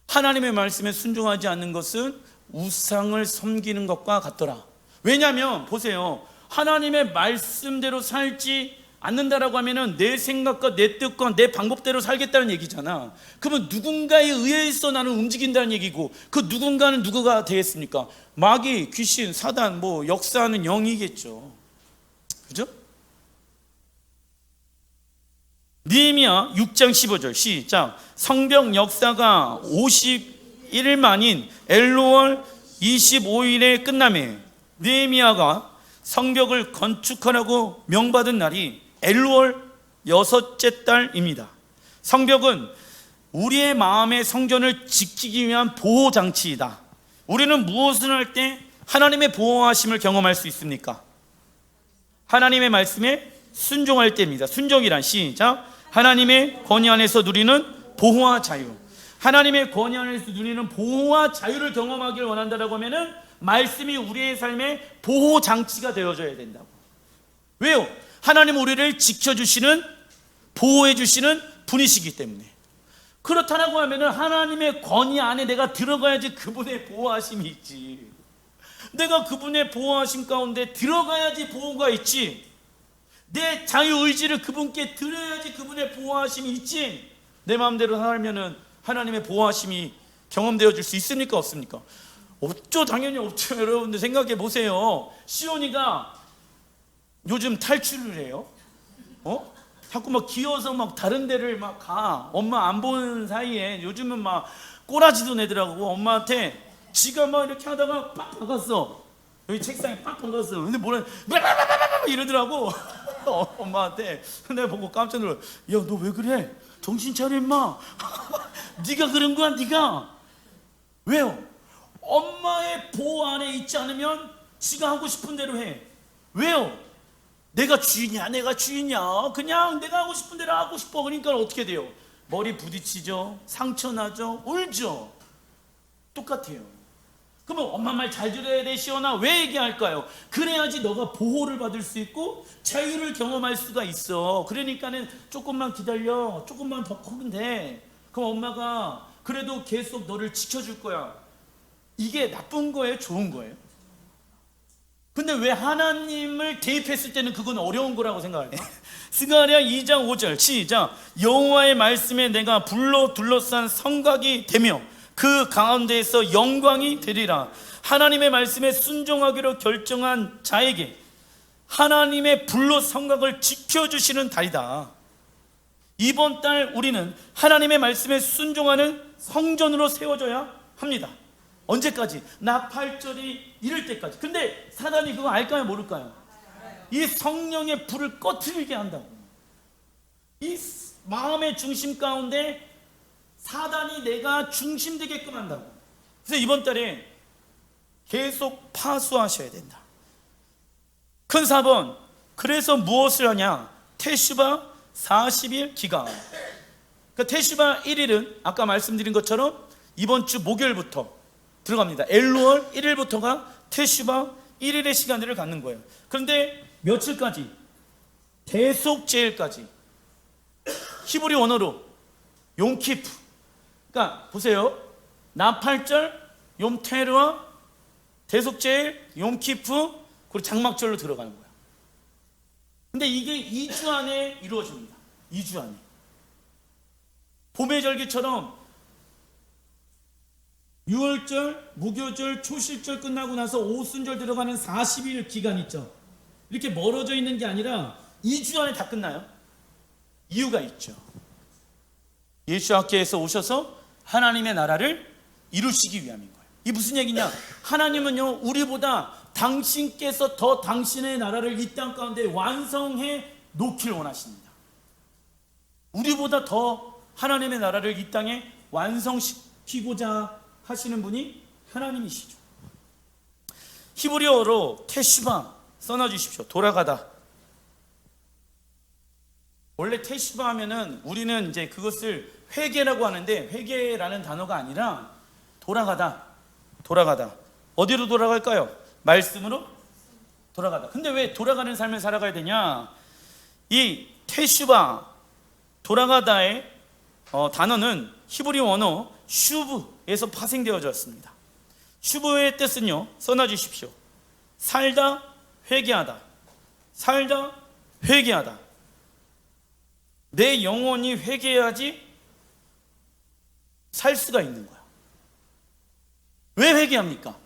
하나님의 말씀에 순종하지 않는 것은 우상을 섬기는 것과 같더라. 왜냐하면 보세요, 하나님의 말씀대로 살지 않는다라고 하면은 내 생각과 내 뜻과 내 방법대로 살겠다는 얘기잖아. 그러면 누군가에 의해서 나는 움직인다는 얘기고, 그 누군가는 누구가 되겠습니까? 마귀, 귀신, 사단, 뭐 역사하는 영이겠죠. 그죠? 느헤미야 6장 15절 시작. 성벽 역사가 51일 만인 엘로월 25일에 끝나매 느헤미야가 성벽을 건축하라고 명받은 날이 엘루월 6째 달입니다. 성벽은 우리의 마음의 성전을 지키기 위한 보호장치이다. 우리는 무엇을 할 때 하나님의 보호하심을 경험할 수 있습니까? 하나님의 말씀에 순종할 때입니다. 순종이란 시작. 하나님의 권위 안에서 누리는 보호와 자유. 하나님의 권위 안에서 누리는 보호와 자유를 경험하길 원한다라고 하면은 말씀이 우리의 삶의 보호장치가 되어줘야 된다고. 왜요? 하나님 우리를 지켜주시는, 보호해주시는 분이시기 때문에. 그렇다고 하면은 하나님의 권위 안에 내가 들어가야지 그분의 보호하심이 있지. 내가 그분의 보호하심 가운데 들어가야지 보호가 있지. 내 자유의지를 그분께 드려야지 그분의 보호하심이 있지. 내 마음대로 살면은 하나님의 보호하심이 경험되어질 수 있습니까? 없습니까? 없죠. 당연히 없죠. 여러분들 생각해 보세요. 시온이가 요즘 탈출을 해요. 자꾸 막 기어서 막 다른 데를 막 가. 엄마 안 보는 사이에 요즘은 막 꼬라지도 내더라고. 엄마한테 지가 막 이렇게 하다가 빡 박았어. 여기 책상에 빡 박았어. 근데 뭐라 이러더라고. 엄마한테. 내가 보고 깜짝 놀라. 야, 너 왜 그래? 정신 차려 임마. 네가 그런 거야, 네가. 왜요? 엄마의 보호 안에 있지 않으면 지가 하고 싶은 대로 해. 왜요? 내가 주인이야, 내가 주인이야. 그냥 내가 하고 싶은 대로 하고 싶어. 그러니까 어떻게 돼요? 머리 부딪히죠, 상처 나죠, 울죠. 똑같아요. 그러면 엄마 말 잘 들어야 돼, 시온아. 왜 얘기할까요? 그래야지 너가 보호를 받을 수 있고 자유를 경험할 수가 있어. 그러니까는 조금만 기다려, 조금만 더 크면 돼. 그럼 엄마가 그래도 계속 너를 지켜줄 거야. 이게 나쁜 거예요, 좋은 거예요? 근데 왜 하나님을 대입했을 때는 그건 어려운 거라고 생각할까? 스가랴 2장 5절 시작. 여호와의 말씀에 내가 불로 둘러싼 성곽이 되며 그 가운데에서 영광이 되리라. 하나님의 말씀에 순종하기로 결정한 자에게 하나님의 불로 성곽을 지켜주시는 달이다. 이번 달 우리는 하나님의 말씀에 순종하는 성전으로 세워져야 합니다. 언제까지? 나팔절이 이를 때까지. 근데 사단이 그거 알까요, 모를까요? 이 성령의 불을 꺼트리게 한다고. 이 마음의 중심 가운데 사단이 내가 중심되게끔 한다고. 그래서 이번 달에 계속 파수하셔야 된다. 큰 4번, 그래서 무엇을 하냐? 테슈바 40일 기간. 그러니까 테슈바 1일은 아까 말씀드린 것처럼 이번 주 목요일부터 들어갑니다. 엘루월 1일부터가 테슈바 1일의 시간들을 갖는 거예요. 그런데 며칠까지? 대속제일까지. 히브리 언어로 용키프. 그러니까 보세요. 나팔절, 욤테르와 대속제일, 용키프, 그리고 장막절로 들어가는 거예요. 근데 이게 2주 안에 이루어집니다. 2주 안에. 봄의 절기처럼 유월절, 무교절, 초실절 끝나고 나서 오순절 들어가는 40일 기간 있죠. 이렇게 멀어져 있는 게 아니라 2주 안에 다 끝나요. 이유가 있죠. 예수께서 오셔서 하나님의 나라를 이루시기 위함인 거예요. 이게 무슨 얘기냐? 하나님은요, 우리보다 당신께서 더 당신의 나라를 이 땅 가운데 완성해 놓길 원하십니다. 우리보다 더 하나님의 나라를 이 땅에 완성시키고자 하시는 분이 하나님이시죠. 히브리어로 테슈바 써놔주십시오. 돌아가다. 원래 테슈바 하면은 우리는 이제 그것을 회개라고 하는데, 회개라는 단어가 아니라 돌아가다. 돌아가다. 어디로 돌아갈까요? 말씀으로 돌아가다. 근데 왜 돌아가는 삶을 살아가야 되냐? 이 테슈바, 돌아가다의 단어는 히브리 언어 슈브에서 파생되어졌습니다. 슈브의 뜻은요, 써놔주십시오. 살다, 회개하다. 살다, 회개하다. 내 영혼이 회개해야지 살 수가 있는 거야. 왜 회개합니까?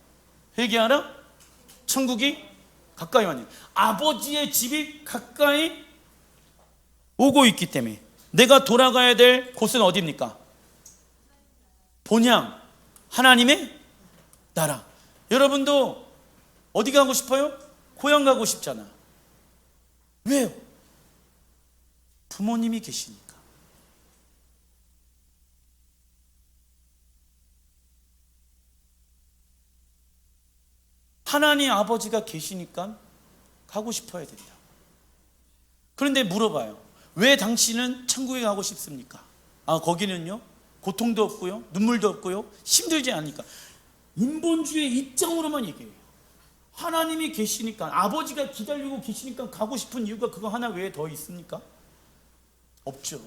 회개하라? 천국이 가까이 왔니? 아버지의 집이 가까이 오고 있기 때문에. 내가 돌아가야 될 곳은 어디입니까? 본향, 하나님의 나라. 여러분도 어디 가고 싶어요? 고향 가고 싶잖아. 왜요? 부모님이 계시니까. 하나님 아버지가 계시니까 가고 싶어야 된다. 그런데 물어봐요. 왜 당신은 천국에 가고 싶습니까? 거기는요, 고통도 없고요, 눈물도 없고요, 힘들지 않으니까. 인본주의 입장으로만 얘기해요. 하나님이 계시니까, 아버지가 기다리고 계시니까 가고 싶은 이유가 그거 하나 외에 더 있습니까? 없죠.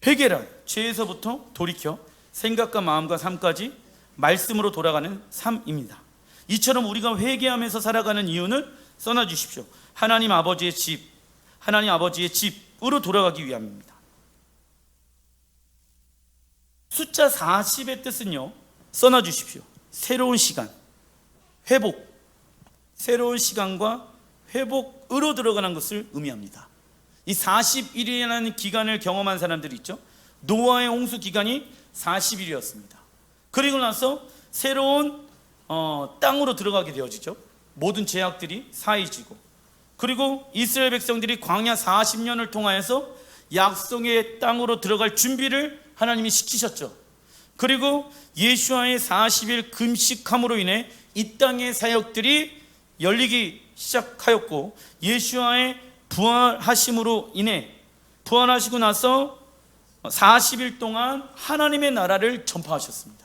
회개란 죄에서부터 돌이켜 생각과 마음과 삶까지 말씀으로 돌아가는 삶입니다. 이처럼 우리가 회개하면서 살아가는 이유는 써놔주십시오. 하나님 아버지의 집, 하나님 아버지의 집으로 돌아가기 위함입니다. 숫자 40의 뜻은요, 써놔주십시오. 새로운 시간, 회복, 새로운 시간과 회복으로 들어가는 것을 의미합니다. 이 40일이라는 기간을 경험한 사람들이 있죠. 노아의 홍수 기간이 40일이었습니다. 그리고 나서 새로운 땅으로 들어가게 되어지죠. 모든 제약들이 사해지고, 그리고 이스라엘 백성들이 광야 40년을 통하여서 약속의 땅으로 들어갈 준비를 하나님이 시키셨죠. 그리고 예수와의 40일 금식함으로 인해 이 땅의 사역들이 열리기 시작하였고, 예수와의 부활하심으로 인해 부활하시고 나서 40일 동안 하나님의 나라를 전파하셨습니다.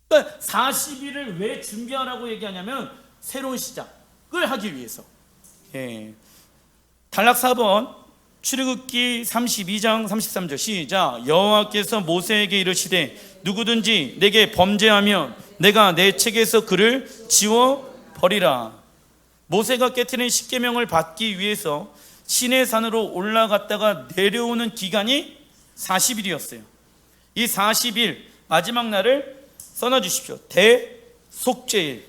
그러니까 40일을 왜 준비하라고 얘기하냐면 새로운 시작을 하기 위해서. 단락 4번 출애굽기 32장 33절 시작. 여호와께서 모세에게 이르시되 누구든지 내게 범죄하면 내가 내 책에서 그를 지워 버리라. 모세가 깨트린 십계명을 받기 위해서 시내산으로 올라갔다가 내려오는 기간이 40일이었어요. 이 40일 마지막 날을 써놔주십시오. 대속죄일.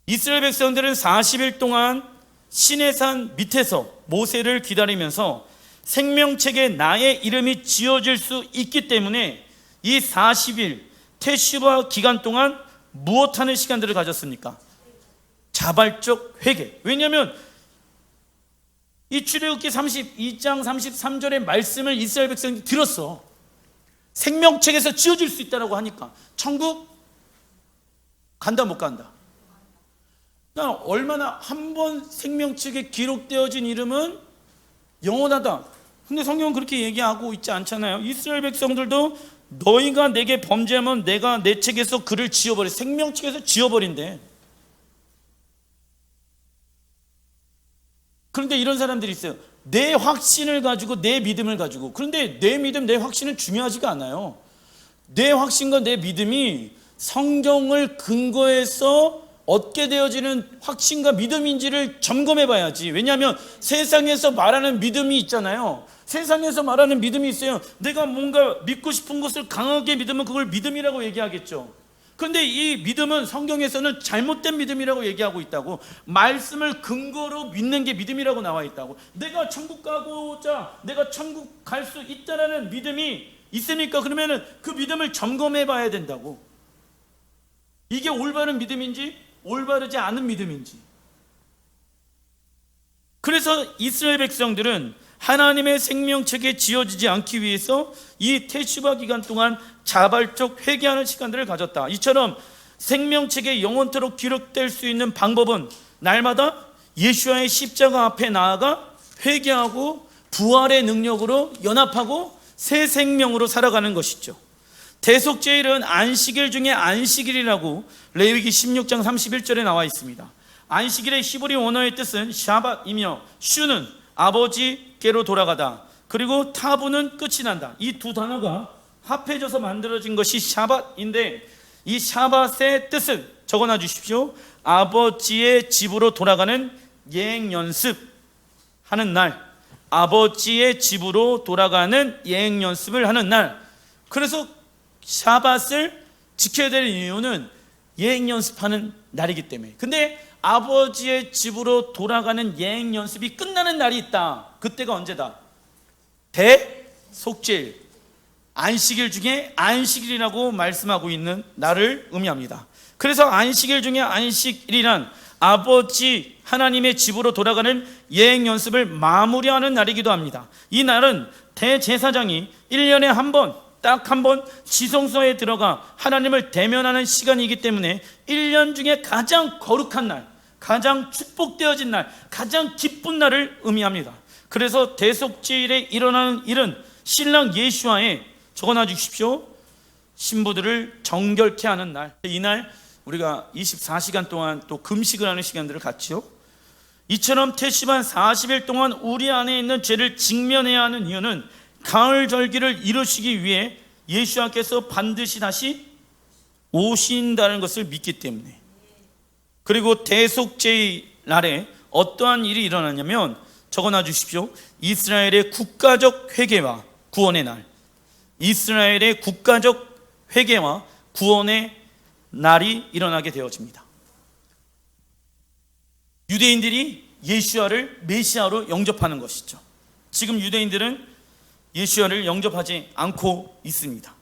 이스라엘 백성들은 40일 동안 시내산 밑에서 모세를 기다리면서 생명책에 나의 이름이 지어질 수 있기 때문에 이 40일 테슈바 기간 동안 무엇하는 시간들을 가졌습니까? 자발적 회개. 왜냐하면 이 출애굽기 32장 33절의 말씀을 이스라엘 백성이 들었어. 생명책에서 지어질 수 있다고 하니까 천국 간다 못 간다? 그러니까 얼마나 한 번 생명책에 기록되어진 이름은 영원하다. 근데 성경은 그렇게 얘기하고 있지 않잖아요. 이스라엘 백성들도 너희가 내게 범죄하면 내가 내 책에서 그를 지워버려, 생명책에서 지워버린대. 그런데 이런 사람들이 있어요. 내 확신을 가지고, 내 믿음을 가지고. 그런데 내 믿음, 내 확신은 중요하지가 않아요. 내 확신과 내 믿음이 성경을 근거해서 얻게 되어지는 확신과 믿음인지를 점검해 봐야지. 왜냐하면 세상에서 말하는 믿음이 있잖아요. 세상에서 말하는 믿음이 있어요. 내가 뭔가 믿고 싶은 것을 강하게 믿으면 그걸 믿음이라고 얘기하겠죠. 그런데 이 믿음은 성경에서는 잘못된 믿음이라고 얘기하고 있다고. 말씀을 근거로 믿는 게 믿음이라고 나와 있다고. 내가 천국 가고자, 내가 천국 갈 수 있다라는 믿음이 있으니까 그러면은 그 믿음을 점검해 봐야 된다고. 이게 올바른 믿음인지 올바르지 않은 믿음인지. 그래서 이스라엘 백성들은 하나님의 생명책에 지어지지 않기 위해서 이 테슈바 기간 동안 자발적 회개하는 시간들을 가졌다. 이처럼 생명책에 영원토록 기록될 수 있는 방법은 날마다 예수와의 십자가 앞에 나아가 회개하고 부활의 능력으로 연합하고 새 생명으로 살아가는 것이죠. 대속죄일은 안식일 중에 안식일이라고 레위기 16장 31절에 나와 있습니다. 안식일의 히브리 원어의 뜻은 샤밧이며 슈는 아버지께로 돌아가다, 그리고 타부는 끝이 난다. 이 두 단어가 합해져서 만들어진 것이 샤밧인데, 이 샤밧의 뜻은 적어놔 주십시오. 아버지의 집으로 돌아가는 예행 연습하는 날, 아버지의 집으로 돌아가는 예행 연습을 하는 날. 그래서 샤밧을 지켜야 될 이유는 예행 연습하는 날이기 때문에. 근데 아버지의 집으로 돌아가는 예행 연습이 끝나는 날이 있다. 그때가 언제다? 대속죄일, 안식일 중에 안식일이라고 말씀하고 있는 날을 의미합니다. 그래서 안식일 중에 안식일이란 아버지 하나님의 집으로 돌아가는 예행 연습을 마무리하는 날이기도 합니다. 이 날은 대제사장이 1년에 한 번, 딱 한 번 지성소에 들어가 하나님을 대면하는 시간이기 때문에 1년 중에 가장 거룩한 날, 가장 축복되어진 날, 가장 기쁜 날을 의미합니다. 그래서 대속죄일에 일어나는 일은 신랑 예수와의, 적어놔 주십시오, 신부들을 정결케 하는 날. 이날 우리가 24시간 동안 또 금식을 하는 시간들을 갖지요. 이처럼 태시반 40일 동안 우리 안에 있는 죄를 직면해야 하는 이유는 가을 절기를 이루시기 위해 예수님께서 반드시 다시 오신다는 것을 믿기 때문에. 그리고 대속죄의 날에 어떠한 일이 일어나냐면, 적어놔 주십시오. 이스라엘의 국가적 회개와 구원의 날, 이스라엘의 국가적 회개와 구원의 날이 일어나게 되어집니다. 유대인들이 예수와를 메시아로 영접하는 것이죠. 지금 유대인들은 예수와를 영접하지 않고 있습니다.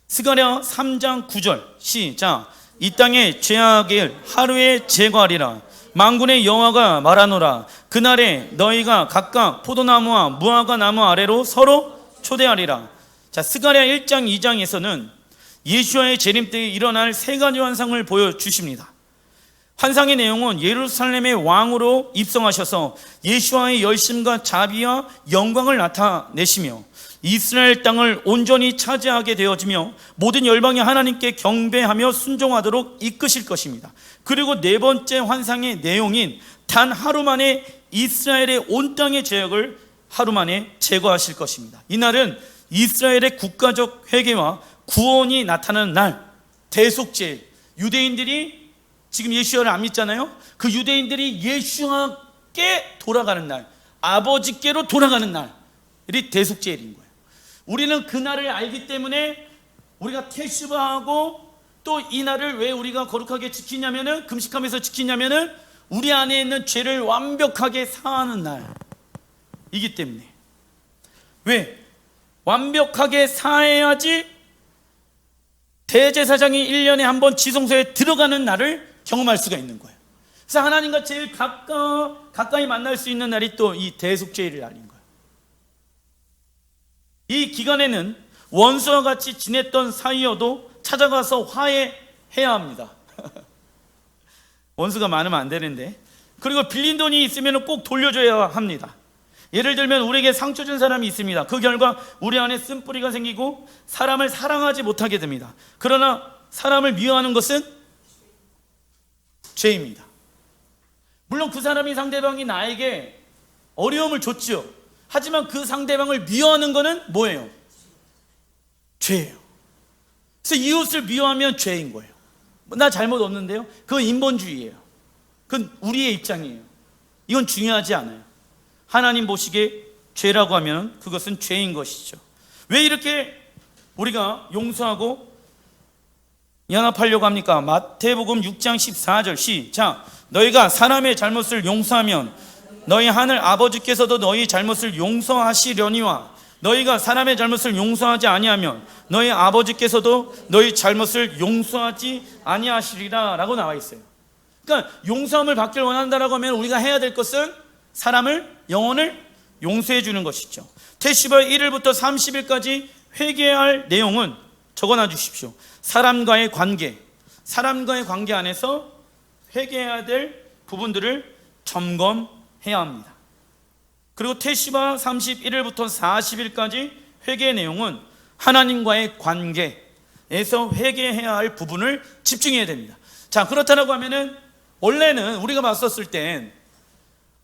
스가랴 3장 9절 시작. 이 땅의 죄악을 하루에 제거하리라. 만군의 여호와가 말하노라. 그날에 너희가 각각 포도나무와 무화과 나무 아래로 서로 초대하리라. 자, 스가랴 1장 2장에서는 예수와의 재림 때에 일어날 세 가지 환상을 보여주십니다. 환상의 내용은 예루살렘의 왕으로 입성하셔서 예수와의 열심과 자비와 영광을 나타내시며 이스라엘 땅을 온전히 차지하게 되어지며 모든 열방이 하나님께 경배하며 순종하도록 이끄실 것입니다. 그리고 네 번째 환상의 내용인 단 하루 만에 이스라엘의 온 땅의 죄악을 하루 만에 제거하실 것입니다. 이날은 이스라엘의 국가적 회개와 구원이 나타나는 날, 대속죄. 유대인들이 지금 예수와를 안 믿잖아요. 그 유대인들이 예수와께 돌아가는 날, 아버지께로 돌아가는 날이 대속죄일인 거예요. 우리는 그 날을 알기 때문에 우리가 테슈바하고 또 이 날을 왜 우리가 거룩하게 지키냐면은, 금식하면서 지키냐면은 우리 안에 있는 죄를 완벽하게 사하는 날이기 때문에. 왜? 완벽하게 사해야지 대제사장이 1년에 한 번 지성소에 들어가는 날을 경험할 수가 있는 거예요. 그래서 하나님과 제일 가까이 만날 수 있는 날이 또 이 대속죄일을 날인 거예요. 이 기간에는 원수와 같이 지냈던 사이여도 찾아가서 화해해야 합니다. 원수가 많으면 안 되는데. 그리고 빌린 돈이 있으면 꼭 돌려줘야 합니다. 예를 들면 우리에게 상처 준 사람이 있습니다. 그 결과 우리 안에 쓴뿌리가 생기고 사람을 사랑하지 못하게 됩니다. 그러나 사람을 미워하는 것은 죄입니다. 물론 그 사람이, 상대방이 나에게 어려움을 줬죠. 하지만 그 상대방을 미워하는 것은 뭐예요? 죄예요. 그래서 이웃을 미워하면 죄인 거예요. 나 잘못 없는데요? 그건 인본주의예요. 그건 우리의 입장이에요. 이건 중요하지 않아요. 하나님 보시기에 죄라고 하면 그것은 죄인 것이죠. 왜 이렇게 우리가 용서하고 연합하려고 합니까? 마태복음 6장 14절 시작. 너희가 사람의 잘못을 용서하면 너희 하늘 아버지께서도 너희 잘못을 용서하시려니와 너희가 사람의 잘못을 용서하지 아니하면 너희 아버지께서도 너희 잘못을 용서하지 아니하시리라 라고 나와 있어요. 그러니까 용서함을 받길 원한다라고 하면 우리가 해야 될 것은 사람을, 영혼을 용서해 주는 것이죠. 테시바 1일부터 30일까지 회개해야 할 내용은 적어놔 주십시오. 사람과의 관계 안에서 회개해야 될 부분들을 점검해야 합니다. 그리고 테시바 31일부터 40일까지 회개의 내용은 하나님과의 관계에서 회개해야 할 부분을 집중해야 됩니다. 자, 그렇다고 하면은 원래는 우리가 봤었을 땐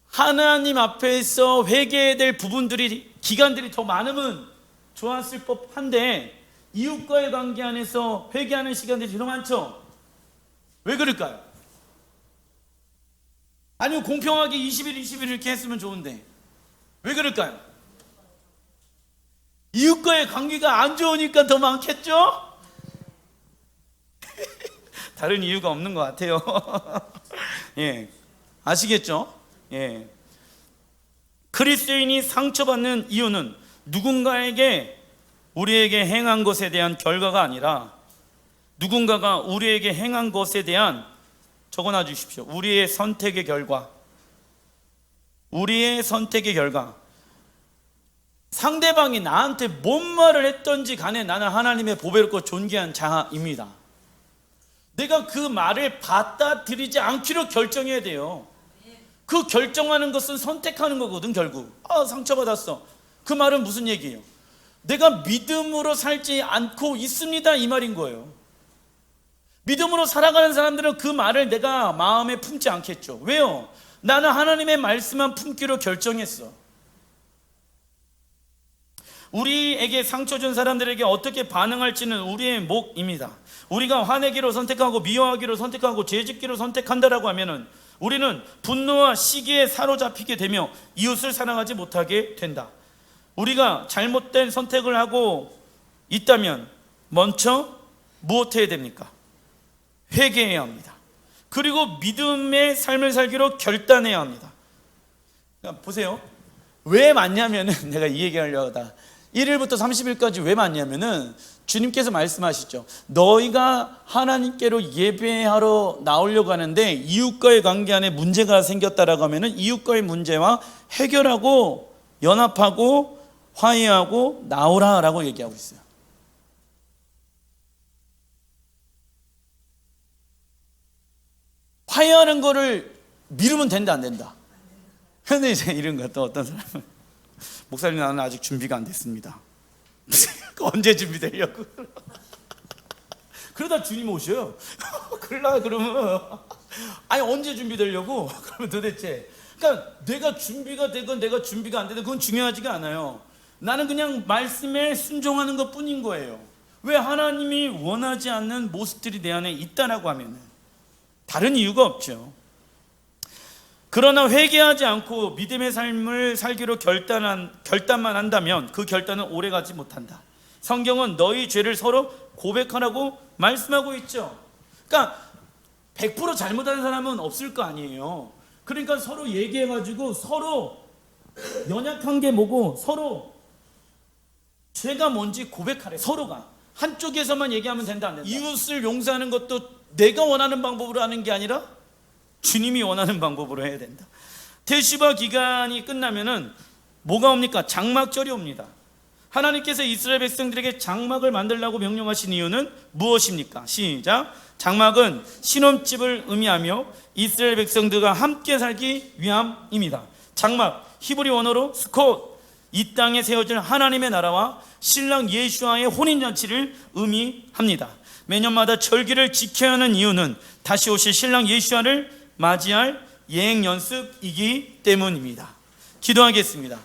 하나님 앞에서 회개해야 될 부분들이, 기간들이 더 많으면 좋았을 법한데 이웃과의 관계 안에서 회개하는 시간들이 더 많죠. 왜 그럴까요? 아니면 공평하게 20일, 20일 이렇게 했으면 좋은데 왜 그럴까요? 이웃과의 관계가 안 좋으니까 더 많겠죠? 다른 이유가 없는 것 같아요. 예, 아시겠죠? 예. 그리스도인이 상처받는 이유는 누군가에게 우리에게 행한 것에 대한 결과가 아니라 누군가가 우리에게 행한 것에 대한, 적어놔 주십시오. 우리의 선택의 결과. 상대방이 나한테 뭔 말을 했던지 간에 나는 하나님의 보배롭고 존귀한 자입니다. 내가 그 말을 받아들이지 않기로 결정해야 돼요. 그 결정하는 것은 선택하는 거거든. 결국 상처받았어. 그 말은 무슨 얘기예요? 내가 믿음으로 살지 않고 있습니다, 이 말인 거예요. 믿음으로 살아가는 사람들은 그 말을 내가 마음에 품지 않겠죠. 왜요? 나는 하나님의 말씀만 품기로 결정했어. 우리에게 상처 준 사람들에게 어떻게 반응할지는 우리의 몫입니다. 우리가 화내기로 선택하고 미워하기로 선택하고 죄짓기로 선택한다라고 하면은 우리는 분노와 시기에 사로잡히게 되며 이웃을 사랑하지 못하게 된다. 우리가 잘못된 선택을 하고 있다면 먼저 무엇 해야 됩니까? 회개해야 합니다. 그리고 믿음의 삶을 살기로 결단해야 합니다. 그러니까 보세요. 왜 맞냐면은 내가 이 얘기하려고 하다 1일부터 30일까지 왜 맞냐면은 주님께서 말씀하시죠. 너희가 하나님께로 예배하러 나오려고 하는데 이웃과의 관계 안에 문제가 생겼다라고 하면은 이웃과의 문제와 해결하고 연합하고 화해하고 나오라라고 얘기하고 있어요. 화해하는 거를 미루면 된다, 안 된다? 근데 이제 이런 거 또 어떤 사람은 목사님 나는 아직 준비가 안 됐습니다. 언제 준비되려고? 그러다 주님 오셔요. 그러면 아니 언제 준비되려고? 그러면 도대체 그러니까 내가 준비가 되건 내가 준비가 안 되든 그건 중요하지가 않아요. 나는 그냥 말씀에 순종하는 것 뿐인 거예요. 왜? 하나님이 원하지 않는 모습들이 내 안에 있다라고 하면은 다른 이유가 없죠. 그러나 회개하지 않고 믿음의 삶을 살기로 결단만 한다면 그 결단은 오래가지 못한다. 성경은 너희 죄를 서로 고백하라고 말씀하고 있죠. 그러니까 100% 잘못하는 사람은 없을 거 아니에요. 그러니까 서로 얘기해가지고 서로 연약한 게 뭐고 서로 죄가 뭔지 고백하래. 서로가 한쪽에서만 얘기하면 된다, 안 된다? 이웃을 용서하는 것도 내가 원하는 방법으로 하는 게 아니라 주님이 원하는 방법으로 해야 된다. 테시바 기간이 끝나면은 뭐가 옵니까? 장막절이 옵니다. 하나님께서 이스라엘 백성들에게 장막을 만들라고 명령하신 이유는 무엇입니까? 시작. 장막은 신혼집을 의미하며 이스라엘 백성들과 함께 살기 위함입니다. 장막, 히브리 원어로 스콧, 이 땅에 세워질 하나님의 나라와 신랑 예수와의 혼인잔치를 의미합니다. 매년마다 절기를 지켜야 하는 이유는 다시 오실 신랑 예수와를 맞이할 예행 연습이기 때문입니다. 기도하겠습니다.